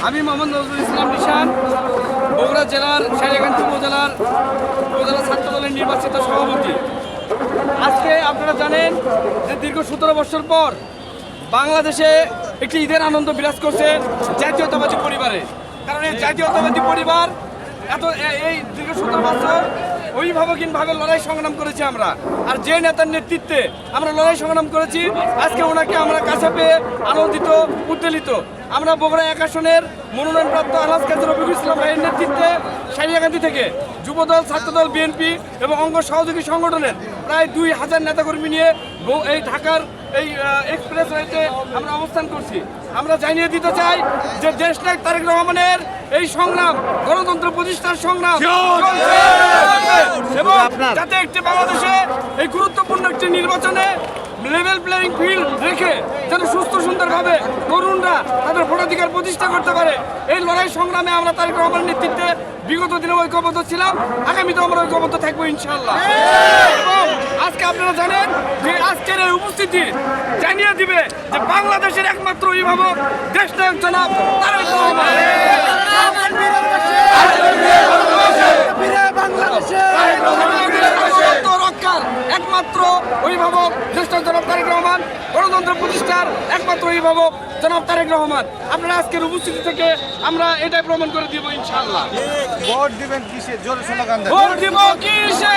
আমি মোহাম্মদ নজরুল ইসলাম নিশান, বগুড়া জেলার সারিয়াকান্দি উপজেলার ছাত্র দলের নির্বাচিত সভাপতি। আজকে আপনারা জানেন যে দীর্ঘ 17 বছর পর বাংলাদেশে একটি ঈদের আনন্দ বিরাজ করছে জাতীয়তাবাদী পরিবারে। কারণ এই জাতীয়তাবাদী পরিবার এই দীর্ঘ 17 বছর অভিভাবকহীনভাবে লড়াই সংগ্রাম করেছি আমরা। আর যে নেতার নেতৃত্বে আমরা লড়াই সংগ্রাম করেছি, আজকে ওনাকে আমরা কাছে পেয়ে আনন্দিত, উদ্বেলিত। আমরা বগুড়া 1 আসনের মনোনয়নপ্রাপ্ত আলহাজ কাজী রফিকুল ইসলাম ভাইয়ের নেতৃত্বে সারিয়াকান্দি থেকে যুবদল, ছাত্রদল, বিএনপি এবং অঙ্গ সহযোগী সংগঠনের প্রায় 2000 নেতাকর্মী নিয়ে এই ঢাকার এই এক্সপ্রেসওয়েতে আমরা অবস্থান করছি। আমরা জানিয়ে দিতে চাই যে দেশনায়ক তারেক রহমানের এই সংগ্রাম গণতন্ত্র প্রতিষ্ঠার সংগ্রাম এবং যাতে একটি বাংলাদেশে এই গুরুত্বপূর্ণ একটি নির্বাচনে লেভেল প্লেয়িং ফিল্ড রেখে যেন সুস্থ সুন্দরভাবে তরুণরা তাদের ভোটাধিকার প্রতিষ্ঠা করতে পারে, এই লড়াই সংগ্রামে আমরা তারেক রহমানের নেতৃত্বে বিগত দিনে ঐক্যবদ্ধ ছিলাম, আগামীতেও আমরা ঐক্যবদ্ধ থাকবো ইনশাআল্লাহ। এবং আজকে আপনারা জানেন যে আজকের এই উপস্থিতি জানিয়ে দিবে যে বাংলাদেশের একমাত্র অভিভাবক দেশনায়ক জনাব তারেক রহমান। রক্ষার একমাত্র অভিভাবক দেশনায়ক জনাব তারেক রহমান, গণতন্ত্র প্রতিষ্ঠার একমাত্র অভিভাবক জনাব তারেক রহমান। আপনারা আজকের উপস্থিতি থেকে আমরা এটাই প্রমাণ করে দিব ইনশাআল্লাহ। ভোট দিবেন কিসে? জোরে স্লোগান দেন। ভোট দিব কিসে?